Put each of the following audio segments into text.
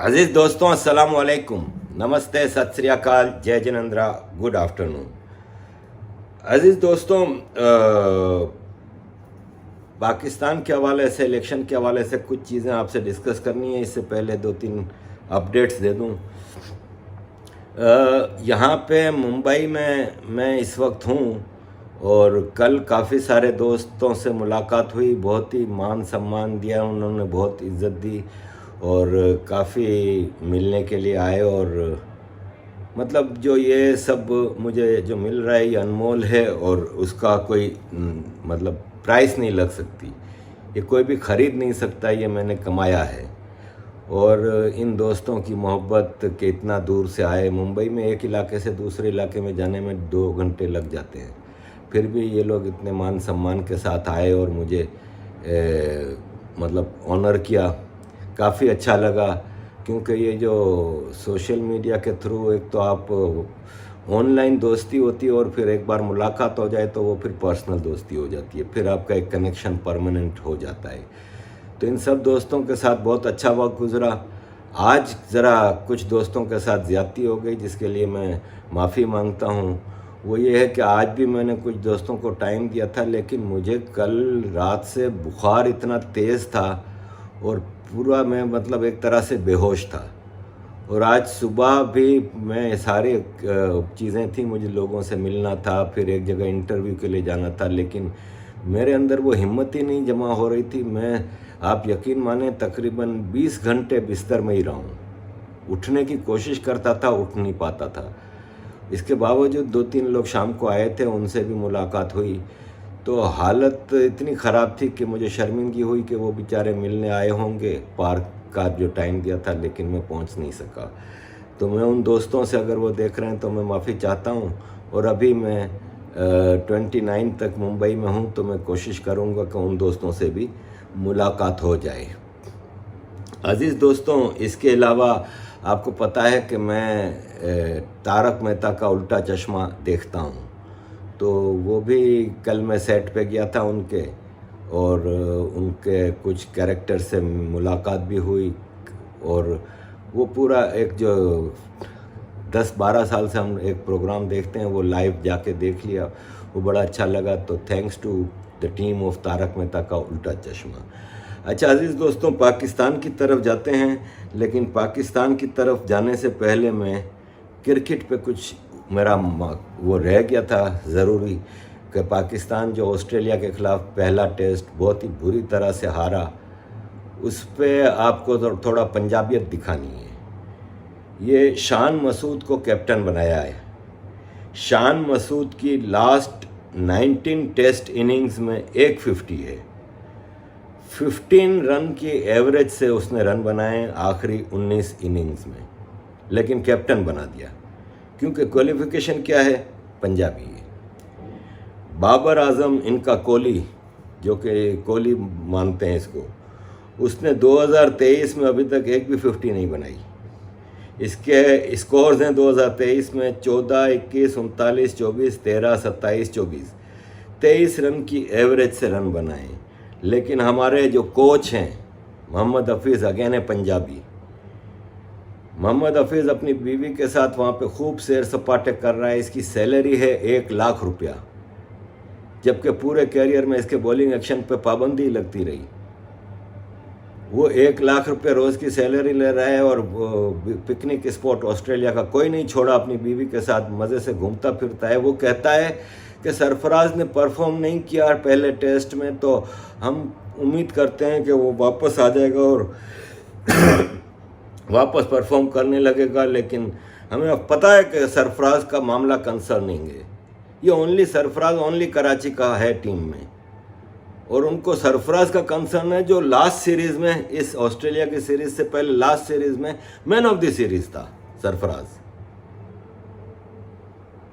अजीज़ दोस्तों, अस्सलाम वालेकुम, नमस्ते, सत श्री अकाल, जय जिनेंद्रा, गुड आफ्टरनून। अजीज़ दोस्तों, पाकिस्तान के हवाले से, इलेक्शन के हवाले से कुछ चीज़ें आपसे डिस्कस करनी है। इससे पहले दो तीन अपडेट्स दे दूं। यहाँ पे मुंबई में मैं इस वक्त हूँ और कल काफ़ी सारे दोस्तों से मुलाकात हुई। बहुत ही मान सम्मान दिया उन्होंने, बहुत इज़्ज़त दी और काफ़ी मिलने के लिए आए। और मतलब जो ये सब मुझे जो मिल रहा है ये अनमोल है और उसका कोई मतलब प्राइस नहीं लग सकती। ये कोई भी ख़रीद नहीं सकता, ये मैंने कमाया है। और इन दोस्तों की मोहब्बत के इतना दूर से आए। मुंबई में एक इलाके से दूसरे इलाके में जाने में 2 घंटे लग जाते हैं, फिर भी ये लोग इतने मान सम्मान के साथ आए और मुझे मतलब ऑनर किया। काफ़ी अच्छा लगा, क्योंकि ये जो सोशल मीडिया के थ्रू एक तो आप ऑनलाइन दोस्ती होती है और फिर एक बार मुलाकात हो जाए तो वो फिर पर्सनल दोस्ती हो जाती है, फिर आपका एक कनेक्शन परमानेंट हो जाता है। तो इन सब दोस्तों के साथ बहुत अच्छा वक्त गुज़रा। आज ज़रा कुछ दोस्तों के साथ ज़्यादती हो गई, जिसके लिए मैं माफ़ी मांगता हूँ। वो ये है कि आज भी मैंने कुछ दोस्तों को टाइम दिया था, लेकिन मुझे कल रात से बुखार इतना तेज़ था और पूरा मैं मतलब एक तरह से बेहोश था। और आज सुबह भी मैं सारी चीज़ें थी, मुझे लोगों से मिलना था, फिर एक जगह इंटरव्यू के लिए जाना था, लेकिन मेरे अंदर वो हिम्मत ही नहीं जमा हो रही थी। मैं, आप यकीन माने, तकरीबन 20 घंटे बिस्तर में ही रहा हूँ। उठने की कोशिश करता था, उठ नहीं पाता था। इसके बावजूद 2-3 लोग शाम को आए थे, उनसे भी मुलाकात हुई। तो हालत इतनी ख़राब थी कि मुझे शर्मिंदगी हुई कि वो बेचारे मिलने आए होंगे, पार्क का जो टाइम दिया था, लेकिन मैं पहुंच नहीं सका। तो मैं उन दोस्तों से, अगर वो देख रहे हैं तो मैं माफ़ी चाहता हूं। और अभी मैं 29 तक मुंबई में हूं, तो मैं कोशिश करूंगा कि उन दोस्तों से भी मुलाकात हो जाए। अज़ीज़ दोस्तों, इसके अलावा आपको पता है कि मैं तारक मेहता का उल्टा चश्मा देखता हूं। तो वो भी कल मैं सेट पे गया था उनके, और उनके कुछ कैरेक्टर से मुलाकात भी हुई। और वो पूरा एक जो 10-12 साल से हम एक प्रोग्राम देखते हैं, वो लाइव जाके देख लिया, वो बड़ा अच्छा लगा। तो thanks to the team of Taarak Mehta Ka Ooltah चश्मा। अच्छा अज़ीज़ दोस्तों, पाकिस्तान की तरफ जाते हैं, लेकिन पाकिस्तान की तरफ जाने से पहले मैं क्रिकेट पे कुछ मेरा वो रह गया था ज़रूरी, कि पाकिस्तान जो ऑस्ट्रेलिया के ख़िलाफ़ पहला टेस्ट बहुत ही बुरी तरह से हारा, उस पे आपको थोड़ा पंजाबियत दिखानी है। ये शान मसूद को कैप्टन बनाया है। शान मसूद की लास्ट 19 टेस्ट इनिंग्स में 150 है। 15 रन की एवरेज से उसने रन बनाए आखिरी 19 इनिंग्स में, लेकिन कैप्टन बना दिया। क्योंकि क्वालिफिकेशन क्या है, पंजाबी है। बाबर आजम, इनका कोहली, जो कि कोहली मानते हैं इसको, उसने 2023 में अभी तक एक भी 50 नहीं बनाई। इसके स्कोर्स हैं 2023 में 14, 21, 39, 24, 13, 27, 24, 23 रन की एवरेज से रन बनाए। लेकिन हमारे जो कोच हैं मोहम्मद हफीज़, अगेन है पंजाबी। मोहम्मद हफीज़ अपनी बीवी के साथ वहाँ पे खूब सैर सपाटे कर रहा है। इसकी सैलरी है 1 लाख रुपया, जबकि पूरे कैरियर में इसके बॉलिंग एक्शन पे पाबंदी लगती रही। वो 1 लाख रुपये रोज़ की सैलरी ले रहा है और पिकनिक स्पॉट ऑस्ट्रेलिया का कोई नहीं छोड़ा, अपनी बीवी के साथ मज़े से घूमता फिरता है। वो कहता है कि सरफराज ने परफॉर्म नहीं किया पहले टेस्ट में, तो हम उम्मीद करते हैं कि वो वापस आ जाएगा और वापस परफॉर्म करने लगेगा। लेकिन हमें अब पता है कि सरफराज का मामला कंसर्निंग है। ये ओनली सरफराज ओनली कराची का है टीम में, और उनको सरफराज का कंसर्न है जो लास्ट सीरीज़ में, इस ऑस्ट्रेलिया की सीरीज़ से पहले लास्ट सीरीज़ में मैन ऑफ द सीरीज़ था सरफराज।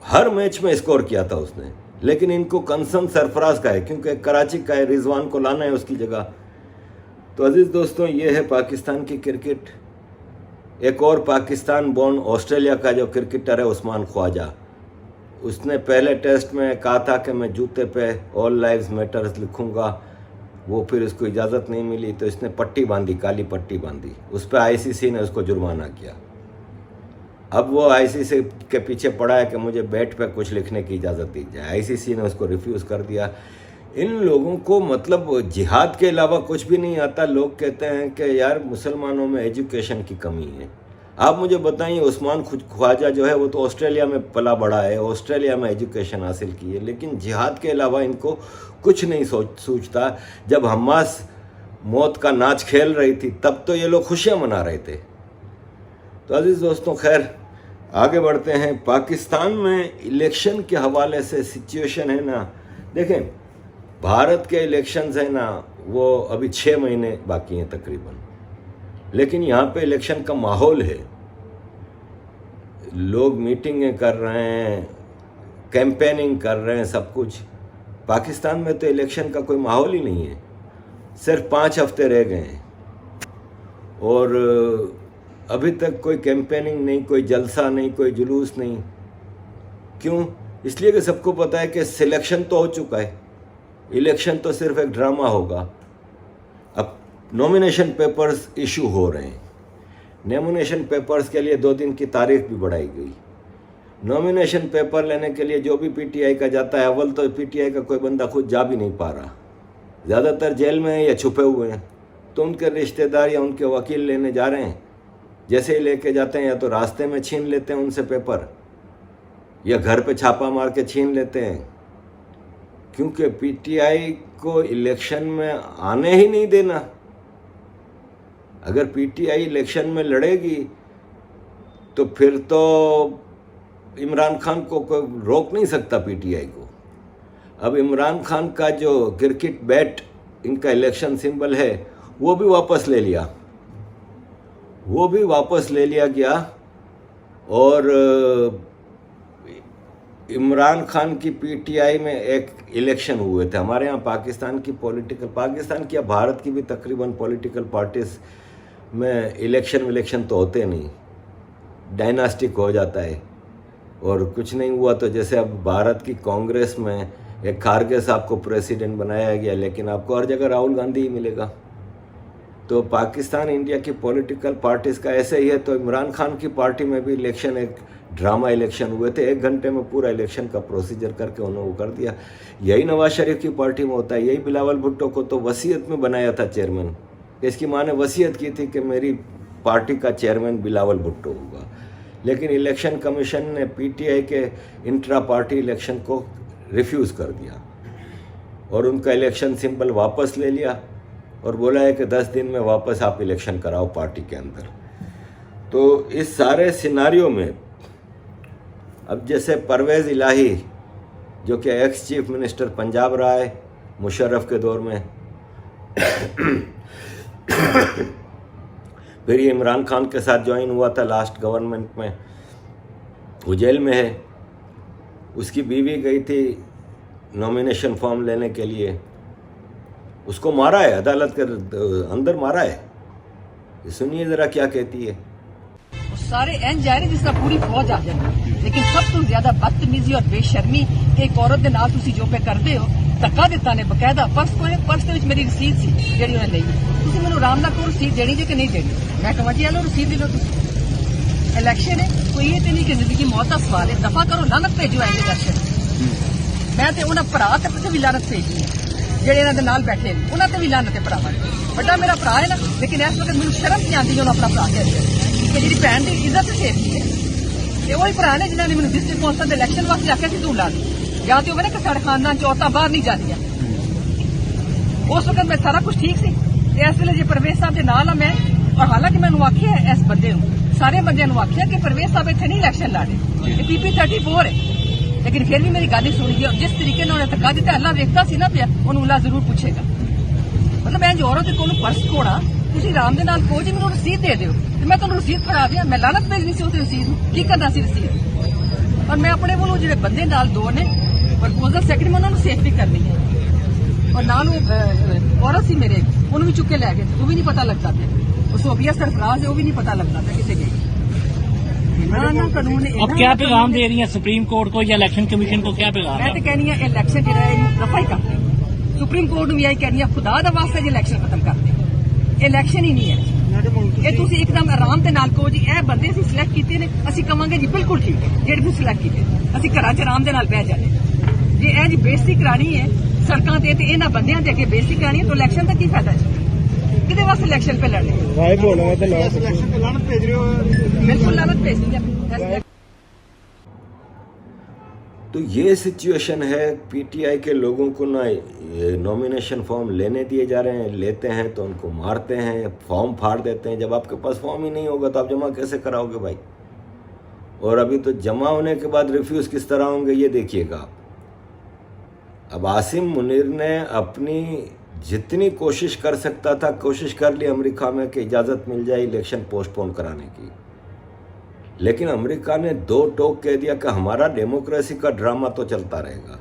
हर मैच में स्कोर किया था उसने, लेकिन इनको कंसर्न सरफराज का है, क्योंकि कराची का है, रिजवान को लाना है उसकी जगह। तो अजीज़ दोस्तों, ये है पाकिस्तान की क्रिकेट। एक और पाकिस्तान बोर्न ऑस्ट्रेलिया का जो क्रिकेटर है उस्मान ख्वाजा, उसने पहले टेस्ट में कहा था कि मैं जूते पे ऑल लाइव्स मैटर्स लिखूंगा, वो फिर उसको इजाज़त नहीं मिली तो इसने पट्टी बांधी, काली पट्टी बांधी, उस पर आईसीसी ने उसको जुर्माना किया। अब वो आईसीसी के पीछे पड़ा है कि मुझे बैट पे कुछ लिखने की इजाज़त दी जाए। आईसीसी ने उसको रिफ्यूज़ कर दिया। इन लोगों को मतलब जिहाद के अलावा कुछ भी नहीं आता। लोग कहते हैं कि यार मुसलमानों में एजुकेशन की कमी है। आप मुझे बताइए, उस्मान ख्वाजा जो है वो तो ऑस्ट्रेलिया में पला बड़ा है, ऑस्ट्रेलिया में एजुकेशन हासिल की है, लेकिन जिहाद के अलावा इनको कुछ नहीं सूझता। जब हमास मौत का नाच खेल रही थी तब तो ये लोग खुशियाँ मना रहे थे। तो अजीज़ दोस्तों, खैर आगे बढ़ते हैं। पाकिस्तान में इलेक्शन के हवाले से सिचुएशन है ना, देखें भारत के इलेक्शंस है ना, वो अभी 6 महीने बाकी हैं तकरीबन, लेकिन यहाँ पे इलेक्शन का माहौल है। लोग मीटिंगें कर रहे हैं, कैंपेनिंग कर रहे हैं, सब कुछ। पाकिस्तान में तो इलेक्शन का कोई माहौल ही नहीं है। सिर्फ 5 हफ्ते रह गए हैं और अभी तक कोई कैंपेनिंग नहीं, कोई जलसा नहीं, कोई जुलूस नहीं। क्यों? इसलिए कि सबको पता है कि सिलेक्शन तो हो चुका है, इलेक्शन तो सिर्फ एक ड्रामा होगा। अब नॉमिनेशन पेपर्स इशू हो रहे हैं। नॉमिनेशन पेपर्स के लिए 2 दिन की तारीख भी बढ़ाई गई। नॉमिनेशन पेपर लेने के लिए जो भी पीटीआई का जाता है, अव्वल तो पीटीआई का कोई बंदा खुद जा भी नहीं पा रहा, ज़्यादातर जेल में है या छुपे हुए हैं, तो उनके रिश्तेदार या उनके वकील लेने जा रहे हैं। जैसे ही लेके जाते हैं या तो रास्ते में छीन लेते हैं उनसे पेपर, या घर पे छापा मार के छीन लेते हैं, क्योंकि पीटीआई को इलेक्शन में आने ही नहीं देना। अगर पीटीआई इलेक्शन में लड़ेगी तो फिर तो इमरान खान को कोई रोक नहीं सकता पीटीआई को। अब इमरान खान का जो क्रिकेट बैट इनका इलेक्शन सिंबल है वो भी वापस ले लिया गया और इमरान खान की पीटीआई में एक इलेक्शन हुए थे। हमारे यहाँ पाकिस्तान की या भारत की भी तकरीबन पॉलिटिकल पार्टीज में इलेक्शन तो होते नहीं, डायनास्टिक हो जाता है। और कुछ नहीं हुआ तो जैसे अब भारत की कांग्रेस में एक खारगे साहब को प्रेसिडेंट बनाया गया, लेकिन आपको हर जगह राहुल गांधी ही मिलेगा। तो पाकिस्तान इंडिया की पॉलिटिकल पार्टीज़ का ऐसे ही है। तो इमरान खान की पार्टी में भी इलेक्शन एक ड्रामा इलेक्शन हुए थे, 1 घंटे में पूरा इलेक्शन का प्रोसीजर करके उन्होंने वो कर दिया। यही नवाज शरीफ की पार्टी में होता है। यही बिलावल भुट्टो को तो वसीयत में बनाया था चेयरमैन। इसकी माँ ने वसीयत की थी कि मेरी पार्टी का चेयरमैन बिलावल भुट्टो होगा, लेकिन इलेक्शन कमीशन ने पीटीआई के इंट्रा पार्टी इलेक्शन को रिफ्यूज़ कर दिया और उनका इलेक्शन सिंबल वापस ले लिया और बोला है कि 10 दिन में वापस आप इलेक्शन कराओ पार्टी के अंदर। तो इस सारे सिनारियों में अब जैसे परवेज़ इलाही जो कि एक्स चीफ मिनिस्टर पंजाब रहा है मुशर्रफ के दौर में, फिर ये इमरान खान के साथ ज्वाइन हुआ था लास्ट गवर्नमेंट में, वो जेल में है। उसकी बीवी गई थी नॉमिनेशन फॉर्म लेने के लिए, उसको मारा है, अदालत के अंदर मारा है। ये सुनिए ज़रा क्या कहती है। सारे एन जा रहे जिसका पूरी फौज आ जाए, लेकिन सब तो ज्यादा बदतमीजी और बेशर्मी एक औरत के नाल तुसी जो पे करते हो, धक्का दिता ने बकायदा पर्स ਦੇ ਵਿੱਚ ਮੇਰੀ ਰਸੀਦ ਸੀ ਜਿਹੜੀ ਉਹਨੇ ਲਈ। ਤੁਸੀਂ ਮੈਨੂੰ ਆਰਾਮ ਨਾਲ ਕੋਈ ਰਸੀਦ ਦੇਣੀ ਜੇ ਕਿ ਨਹੀਂ ਦੇਣੀ? ਮੈਂ ਕਹਾਂ ਜੀ ਆਲੋ ਰਸੀਦ ਦੇ ਲਓ ਤੁਸੀਂ। ਇਲੈਕਸ਼ਨ ਹੈ ਕੋਈ ਇਹ ਤੇ ਨਹੀਂ ਕਿ ਜ਼ਿੰਦਗੀ ਮੌਤ ਦਾ ਸਵਾਲ ਹੈ। ਦਫਾ ਕਰੋ, ਲਾਨਤ ਭੇਜੋ ਐਂ ਇਲੈਕਸ਼ਨ। ਮੈਂ ਤੇ ਉਹਨਾਂ ਭਰਾ ਤੇ ਵੀ ਲਾਨਤ ਭੇਜੀ ਹੈ ਜਿਹੜੇ ਇਹਨਾਂ ਦੇ ਨਾਲ ਬੈਠੇ ਨੇ, ਉਹਨਾਂ ਤੇ ਵੀ ਲਾਨਤ ਹੈ ਭਰਾਵਾਂ ਦੀ। ਵੱਡਾ ਮੇਰਾ ਭਰਾ ਹੈ ਨਾ, ਲੇਕਿਨ ਇਸ ਵਕਤ ਮੈਨੂੰ ਸ਼ਰਮ ਨਹੀਂ ਆਉਂਦੀ ਉਹਨੂੰ ਆਪਣਾ ਭਰਾ ਕਹਿੰਦੇ ਕਿ ਜਿਹੜੀ ਭੈਣ ਦੀ ਇੱਜ਼ਤ ਸੇਫੀ ਹੈ। ਇਹ ਉਹੀ ਭਰਾ ਨੇ ਜਿਨ੍ਹਾਂ ਨੇ ਮੈਨੂੰ ਡਿਸਟ੍ਰਿਕਟ ਕੌਂਸਲ ਦੇ ਇਲੈਕਸ਼ਨ ਵਾਸਤੇ ਆਖਿਆ ਸੀ ਤੂੰ ਲੜ। या तो मैंने साढ़े खानदान च औरतां बाहर नहीं जाती। उस वक्त मैं सारा कुछ ठीक सी। इस वेले जो परवेज साहब के नाल मैं, और हालांकि मैंने आखिया इस बंदे सारे बंदे आखिया कि परवेज साहब इतने नहीं इलेक्शन लड़े, PP 34 है, लेकिन फिर भी मेरी गल नहीं सुनी। और जिस तरीके उन्होंने धक्का दिता अल्लाह वेखता सी ना पिया, उन्होंने अल्लाह जरूर पूछेगा। मतलब मैं जो औरत को पर्स खोड़ा तुम आराम के नाल कहो जी मैं रसीद दे दो, मैं तुम्हें रसीद फड़ा दिया। मैं लानत भेजनी सी उस रसीद की करना सी रसीद। और मैं अपने वालों जो बंदे नाल 2 ने प्रपोजल सेक्रेटरी में उन्होंने सेफ भी करनी है, और नाल औरत सी मेरे उन्होंने भी चुके लै गए, वो भी नहीं पता लगता था। सोफिया सरफराज है, वो भी नहीं पता लगता था किसे गई। कानून अब क्या पैगाम दे रही है सुप्रीम कोर्ट को या इलेक्शन कमीशन को? क्या पैगाम? मैं तो कहनी है इलेक्शन जो रफा ही करते सुप्रीम कोर्ट ਨੂੰ ਵੀ ਆਈ ਕਹਿਣੀ ਆ ਖੁਦਾ ਦਾ ਵਾਸਤਾ ਜੇ ਇਲੈਕਸ਼ਨ ਖਤਮ ਕਰ ਦੇ ਇਲੈਕਸ਼ਨ ਹੀ ਨਹੀਂ ਹੈ ਇਹ ਤੁਸੀਂ ਇੱਕਦਮ ਆਰਾਮ ਦੇ ਨਾਲ ਕਹੋ ਜੀ ਇਹ ਬੰਦੇ ਅਸੀਂ ਸਿਲੈਕਟ ਕੀਤੇ ਨੇ ਅਸੀਂ ਕਵਾਂਗੇ ਜੀ ਬਿਲਕੁਲ ਠੀਕ ਹੈ ਜਿਹੜੇ ਤੁਸੀਂ ਸਿਲੈਕਟ ਕੀਤੇ ਅਸੀਂ ਘਰਾਂ 'ਚ ਆਰਾਮ ਦੇ ਨਾਲ ਬਹਿ ਜਾਂਦੇ ਜੇ ਇਹ ਜੀ ਬੇਇੱਜ਼ਤੀ ਕਰਾਣੀ ਹੈ ਸੜਕਾਂ ਤੇ ਇਹਨਾਂ ਬੰਦਿਆਂ ਦੇ ਅੱਗੇ ਬੇਇੱਜ਼ਤੀ ਕਰਾਣੀ ਹੈ ਤਾਂ ਇਲੈਕਸ਼ਨ ਦਾ ਕੀ ਫਾਇਦਾ ਜੀ ਕਿਹਦੇ ਵਾਸਤੇ ਇਲੈਕਸ਼ਨ पे लड़ने भाई बोलना तो इलेक्शन पे लानत भेज रहे हो बिल्कुल लानत भेज देंगे तो ये सिचुएशन है। पीटीआई के लोगों को ना नॉमिनेशन फॉर्म लेने दिए जा रहे हैं, लेते हैं तो उनको मारते हैं, फॉर्म फाड़ देते हैं। जब आपके पास फॉर्म ही नहीं होगा तो आप जमा कैसे कराओगे भाई? और अभी तो जमा होने के बाद रिफ्यूज़ किस तरह होंगे ये देखिएगा आप। अब आसिम मुनीर ने अपनी जितनी कोशिश कर सकता था कोशिश कर ली अमेरिका में कि इजाज़त मिल जाए इलेक्शन पोस्टपोन कराने की, लेकिन अमेरिका ने दो टोक कह दिया कि हमारा डेमोक्रेसी का ड्रामा तो चलता रहेगा,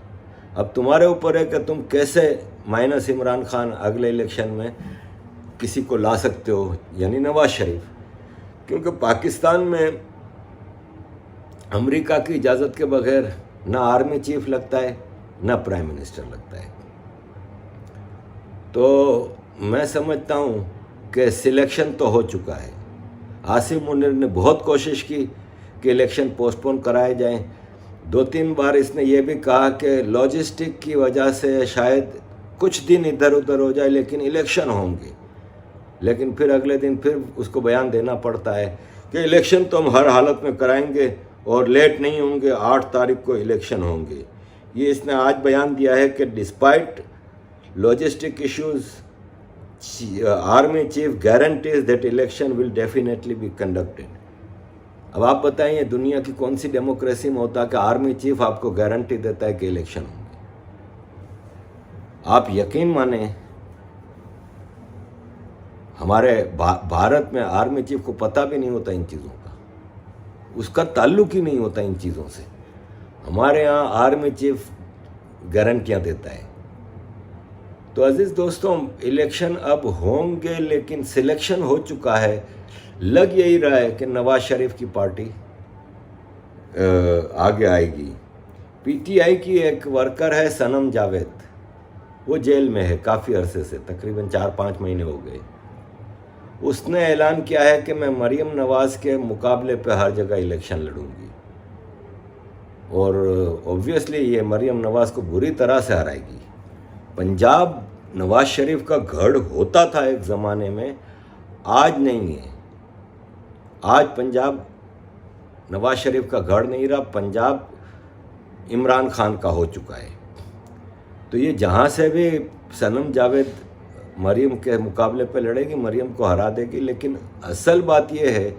अब तुम्हारे ऊपर है कि तुम कैसे माइनस इमरान खान अगले इलेक्शन में किसी को ला सकते हो, यानी नवाज शरीफ। क्योंकि पाकिस्तान में अमेरिका की इजाज़त के बगैर ना आर्मी चीफ लगता है ना प्राइम मिनिस्टर लगता है। तो मैं समझता हूँ कि सिलेक्शन तो हो चुका है। आसिम मुनीर ने बहुत कोशिश की कि इलेक्शन पोस्टपोन कराए जाएं। 2-3 बार इसने ये भी कहा कि लॉजिस्टिक की वजह से शायद कुछ दिन इधर उधर हो जाए लेकिन इलेक्शन होंगे। लेकिन फिर अगले दिन फिर उसको बयान देना पड़ता है कि इलेक्शन तो हम हर हालत में कराएंगे और लेट नहीं होंगे, 8 तारीख को इलेक्शन होंगे। ये इसने आज बयान दिया है कि despite logistic issues army chief guarantees that election will definitely be conducted. अब आप बताइए दुनिया की कौन सी डेमोक्रेसी में होता है कि आर्मी चीफ आपको गारंटी देता है कि इलेक्शन होंगे? आप यकीन माने हमारे भारत में आर्मी चीफ को पता भी नहीं होता इन चीज़ों का, उसका ताल्लुक ही नहीं होता इन चीज़ों से। हमारे यहाँ आर्मी चीफ गारंटियाँ देता है। तो अजीज़ दोस्तों, इलेक्शन अब होंगे लेकिन सिलेक्शन हो चुका है। लग यही रहा है कि नवाज शरीफ की पार्टी आगे आएगी। पीटीआई की एक वर्कर है सनम जावेद, वो जेल में है काफ़ी अरसे से, तकरीबन 4-5 महीने हो गए। उसने ऐलान किया है कि मैं मरियम नवाज़ के मुकाबले पे हर जगह इलेक्शन लड़ूंगी और ऑब्वियसली ये मरियम नवाज़ को बुरी तरह से हराएगी। पंजाब नवाज शरीफ का गढ़ होता था एक ज़माने में, आज नहीं है। आज पंजाब नवाज शरीफ का गढ़ नहीं रहा, पंजाब इमरान खान का हो चुका है। तो ये जहाँ से भी सनम जावेद मरियम के मुकाबले पे लड़ेगी, मरियम को हरा देगी। लेकिन असल बात ये है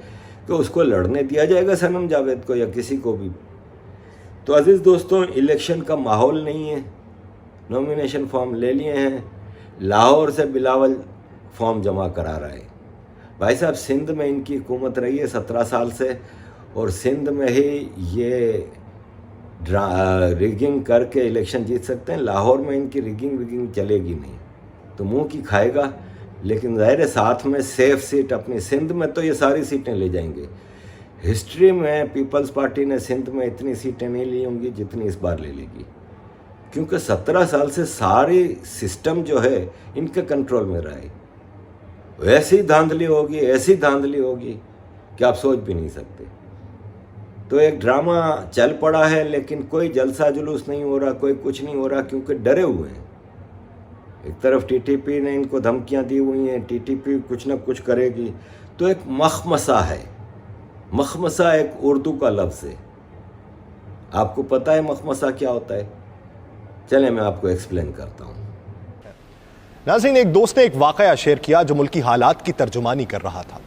कि उसको लड़ने दिया जाएगा सनम जावेद को या किसी को भी। तो अजीज़ दोस्तों, इलेक्शन का माहौल नहीं है। नॉमिनेशन फॉर्म ले लिए हैं, लाहौर से बिलावल फॉर्म जमा करा रहा है। भाई साहब, सिंध में इनकी हुकूमत रही है 17 साल से और सिंध में ही ये रिगिंग करके इलेक्शन जीत सकते हैं। लाहौर में इनकी रिगिंग चलेगी नहीं, तो मुंह की खाएगा। लेकिन ज़ाहिर है साथ में सेफ सीट अपनी सिंध में तो ये सारी सीटें ले जाएंगे। हिस्ट्री में पीपल्स पार्टी ने सिंध में इतनी सीटें नहीं ली होंगी जितनी इस बार ले लेगी, क्योंकि 17 साल से सारी सिस्टम जो है इनके कंट्रोल में रहा है। ऐसी धांधली होगी, ऐसी धांधली होगी कि आप सोच भी नहीं सकते। तो एक ड्रामा चल पड़ा है, लेकिन कोई जलसा जुलूस नहीं हो रहा, कोई कुछ नहीं हो रहा, क्योंकि डरे हुए हैं। एक तरफ टीटीपी ने इनको धमकियां दी हुई हैं, टीटीपी कुछ ना कुछ करेगी। तो एक मखमसा है, मखमसा एक उर्दू का लफ्ज़ है। आपको पता है मखमसा क्या होता है? चले मैं आपको एक्सप्लेन करता हूँ। नाज़रीन, एक दोस्त ने एक वाक़या शेयर किया जो मुल्की हालात की तर्जुमानी कर रहा था।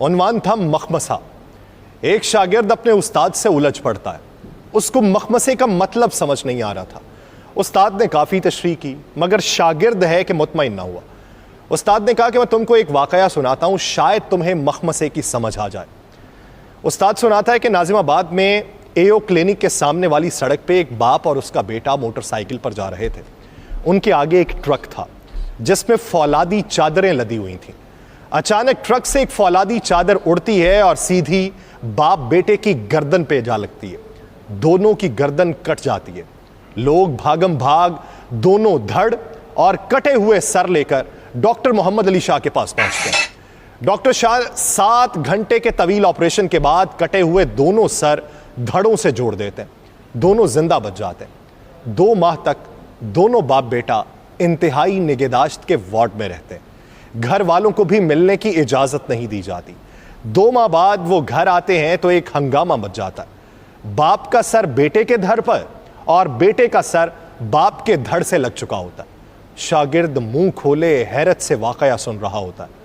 उन्वान था मखमसा। एक शागिर्द अपने उस्ताद से उलझ पड़ता है, उसको मखमसे का मतलब समझ नहीं आ रहा था। उस्ताद ने काफ़ी तशरीह की, मगर शागिर्द है कि मुतमईन ना हुआ। उस्ताद ने कहा कि मैं तुमको एक वाक़या सुनाता हूँ, शायद तुम्हें मखमसे की समझ आ जाए। उस्ताद सुनाता है कि नाजिमाबाद में एओ क्लिनिक के सामने वाली सड़क पे एक बाप और उसका बेटा मोटरसाइकिल पर जा रहे थे। उनके आगे एक ट्रक था जिसमें फौलादी चादरें लदी हुई थीं। अचानक ट्रक से एक फौलादी चादर उड़ती है और सीधी बाप बेटे की गर्दन पे जा लगती है। दोनों की गर्दन कट जाती है। लोग भागम भाग दोनों धड़ और कटे हुए सर लेकर डॉक्टर मोहम्मद अली शाह के पास पहुंचते हैं। डॉक्टर शाह 7 घंटे के तवील ऑपरेशन के बाद कटे हुए दोनों सर धड़ों से जोड़ देते हैं। दोनों जिंदा बच जाते हैं। 2 माह तक दोनों बाप बेटा इंतहाई निगहदाश्त के वार्ड में रहते हैं। घर वालों को भी मिलने की इजाजत नहीं दी जाती। 2 माह बाद वो घर आते हैं तो एक हंगामा मच जाता है। बाप का सर बेटे के धड़ पर और बेटे का सर बाप के धड़ से लग चुका होता है। शागिर्द मुंह खोले हैरत से वाकया सुन रहा होता है।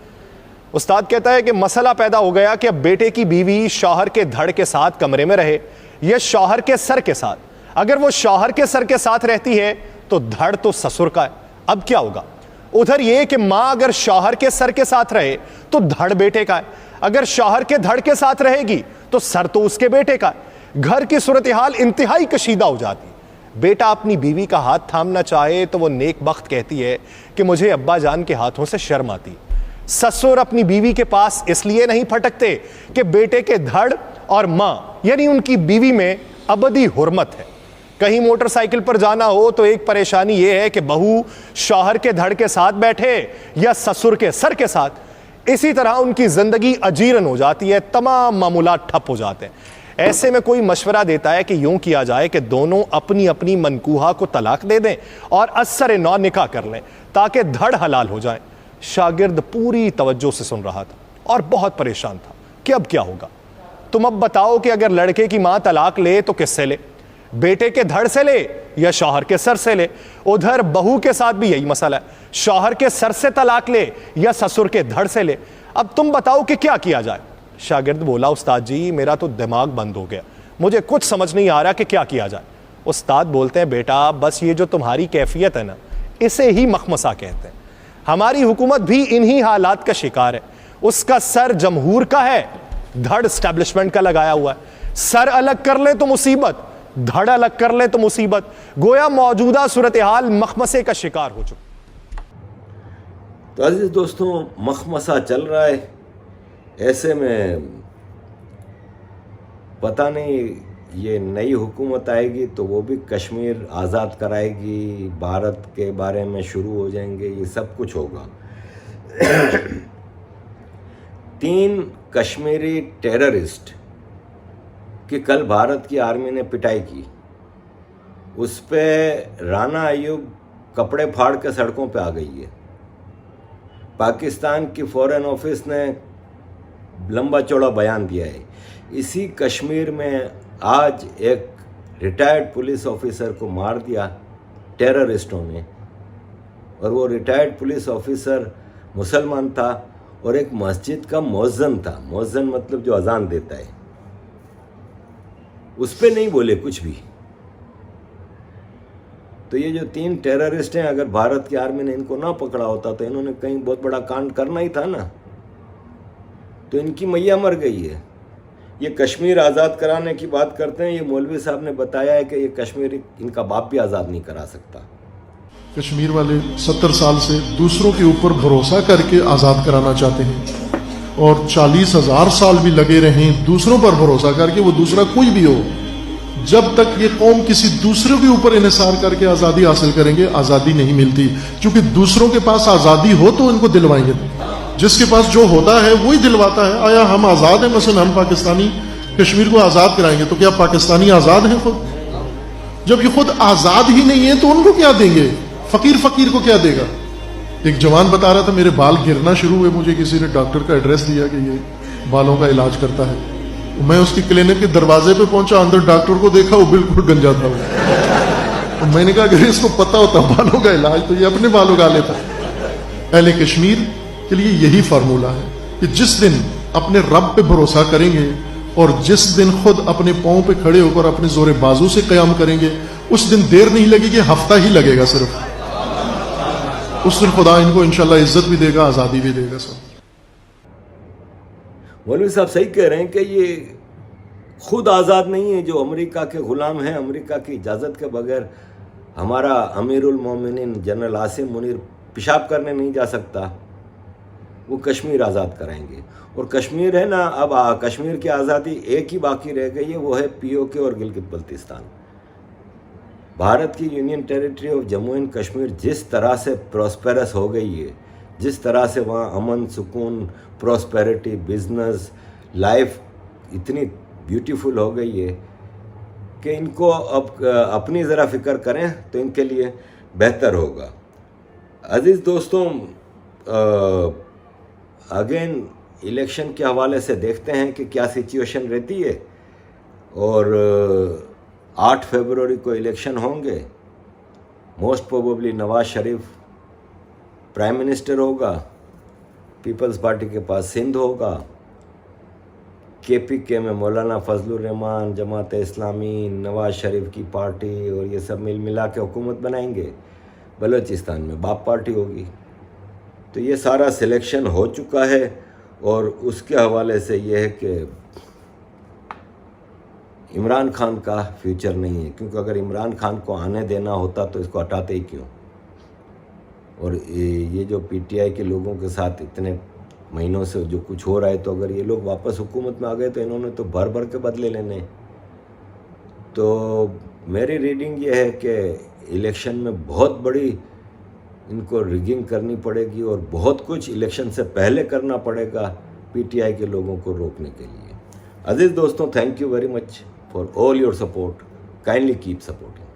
उस्ताद कहता है कि मसला पैदा हो गया कि अब बेटे की बीवी शौहर के धड़ के साथ कमरे में रहे या शौहर के सर के साथ। अगर वो शौहर के सर के साथ रहती है तो धड़ तो ससुर का है। अब क्या होगा? उधर यह कि मां अगर शौहर के सर के साथ रहे तो धड़ बेटे का है, अगर शौहर के धड़ के साथ रहेगी तो सर तो उसके बेटे का है। घर की सूरत हाल इंतहाई कशीदा हो जाती है। बेटा अपनी बीवी का हाथ थामना चाहे तो वो नेक बख्त कहती है कि मुझे अब्बा जान के हाथों से शर्म आती। ससुर अपनी बीवी के पास इसलिए नहीं फटकते कि बेटे के धड़ और मां यानी उनकी बीवी में अबदी हुर्मत है। कहीं मोटरसाइकिल पर जाना हो तो एक परेशानी यह है कि बहू शौहर के धड़ के साथ बैठे या ससुर के सर के साथ। इसी तरह उनकी जिंदगी अजीरन हो जाती है, तमाम मामूलात ठप हो जाते हैं। ऐसे में कोई मशवरा देता है कि यूं किया जाए कि दोनों अपनी अपनी मनकूहा को तलाक दे दें और असर नौ निकाह कर लें ताकि धड़ हलाल हो जाए। शागिर्द पूरी तवज्जो से सुन रहा था और बहुत परेशान था कि अब क्या होगा। तुम अब बताओ कि अगर लड़के की मां तलाक ले तो किससे ले? बेटे के धड़ से ले या शौहर के सर से ले? उधर बहू के साथ भी यही मसला है, शौहर के सर से तलाक ले या ससुर के धड़ से ले। अब तुम बताओ कि क्या किया जाए? शागिर्द बोला, उस्ताद जी मेरा तो दिमाग बंद हो गया, मुझे कुछ समझ नहीं आ रहा कि क्या किया जाए। उस्ताद बोलते हैं, बेटा बस ये जो तुम्हारी कैफियत है ना, इसे ही मखमसा कहते हैं। हमारी हुकूमत भी इन्हीं हालात का शिकार है। उसका सर जमहूर का है, धड़ एस्टेब्लिशमेंट का लगाया हुआ है। सर अलग कर ले तो मुसीबत, धड़ अलग कर ले तो मुसीबत। गोया मौजूदा सूरत हाल मखमसे का शिकार हो चुका। तो अजीज दोस्तों, मखमसा चल रहा है। ऐसे में पता नहीं ये नई हुकूमत आएगी तो वो भी कश्मीर आज़ाद कराएगी, भारत के बारे में शुरू हो जाएंगे, ये सब कुछ होगा। 3 कश्मीरी टेररिस्ट कि कल भारत की आर्मी ने पिटाई की, उस पे राना अयूब कपड़े फाड़ के सड़कों पे आ गई है। पाकिस्तान की फॉरेन ऑफिस ने लंबा चौड़ा बयान दिया है। इसी कश्मीर में आज एक रिटायर्ड पुलिस ऑफिसर को मार दिया टेररिस्टों ने, और वो रिटायर्ड पुलिस ऑफिसर मुसलमान था और एक मस्जिद का मुअज्जिन था। मुअज्जिन मतलब जो अजान देता है, उस पे नहीं बोले कुछ भी। तो ये जो 3 टेररिस्ट हैं, अगर भारत की आर्मी ने इनको ना पकड़ा होता तो इन्होंने कहीं बहुत बड़ा कांड करना ही था ना। तो इनकी मैया मर गई है। ये कश्मीर आज़ाद कराने की बात करते हैं। ये मौलवी साहब ने बताया है कि ये कश्मीर इनका बाप भी आज़ाद नहीं करा सकता। कश्मीर वाले 70 साल से दूसरों के ऊपर भरोसा करके आज़ाद कराना चाहते हैं और 40,000 साल भी लगे रहें दूसरों पर भरोसा करके, वो दूसरा कोई भी हो, जब तक ये कौम किसी दूसरे के ऊपर इन्हिसार करके आज़ादी हासिल करेंगे, आज़ादी नहीं मिलती। क्योंकि दूसरों के पास आज़ादी हो तो इनको दिलवाएंगे, जिसके पास जो होता है वही दिलवाता है। आया हम आज़ाद हैं, मसलन हम पाकिस्तानी कश्मीर को आज़ाद कराएंगे तो क्या पाकिस्तानी आज़ाद हैं खुद? जब ये खुद आज़ाद ही नहीं है तो उनको क्या देंगे? फकीर को क्या देगा? एक जवान बता रहा था, मेरे बाल गिरना शुरू हुए, मुझे किसी ने डॉक्टर का एड्रेस दिया कि ये बालों का इलाज करता है। मैं उसकी क्लिनिक के दरवाजे पे पहुंचा, अंदर डॉक्टर को देखा, वो बिल्कुल गंजा था। तो मैंने कहा अगर इसको पता होता बालों का इलाज तो ये अपने बालों का लेता। अहले कश्मीर के लिए यही फार्मूला है कि जिस दिन अपने रब पे भरोसा करेंगे और जिस दिन खुद अपने पांव पे खड़े होकर अपने जोरे बाजू से कयाम करेंगे, उस दिन देर नहीं लगेगी, हफ्ता ही लगेगा सिर्फ। उस दिन खुदा इनको इंशाल्लाह इज्जत भी देगा, आज़ादी भी देगा। सब मौलवी साहब सही कह रहे हैं कि ये खुद आज़ाद नहीं है, जो अमेरिका के ग़ुलाम हैं। अमेरिका की इजाज़त के बगैर हमारा अमीरुल मोमिनीन जनरल आसिम मुनीर पेशाब करने नहीं जा सकता। वो कश्मीर आज़ाद कराएंगे। और कश्मीर है ना, अब कश्मीर की आज़ादी एक ही बाकी रह गई है, वो है POK और गिलगित बल्तिस्तान। भारत की union territory of Jammu and Kashmir जिस तरह से प्रॉस्पेरस हो गई है, जिस तरह से वहाँ अमन, सुकून, प्रॉस्पेरिटी, बिजनेस, लाइफ इतनी ब्यूटीफुल हो गई है कि इनको अब अपनी ज़रा फिक्र करें तो इनके लिए बेहतर होगा। अजीज़ दोस्तों, अगेन इलेक्शन के हवाले से देखते हैं कि क्या सिचुएशन रहती है। और 8 फरवरी को इलेक्शन होंगे। Most probably Nawaz Sharif prime minister होगा, पीपल्स पार्टी के पास सिंध होगा, KPK में मौलाना फजलुर रहमान, जमात इस्लामी, नवाज शरीफ की पार्टी और ये सब मिला के हुकूमत बनाएंगे। बलूचिस्तान में बाप पार्टी होगी। तो ये सारा सिलेक्शन हो चुका है और उसके हवाले से ये है कि इमरान खान का फ्यूचर नहीं है, क्योंकि अगर इमरान खान को आने देना होता तो इसको हटाते ही क्यों। और ये जो PTI के लोगों के साथ इतने महीनों से जो कुछ हो रहा है, तो अगर ये लोग वापस हुकूमत में आ गए तो इन्होंने तो भर भर के बदले लेने। तो मेरी रीडिंग ये है कि इलेक्शन में बहुत बड़ी इनको रिगिंग करनी पड़ेगी और बहुत कुछ इलेक्शन से पहले करना पड़ेगा PTI के लोगों को रोकने के लिए। अजीज़ दोस्तों, thank you very much for all your support. Kindly keep supporting.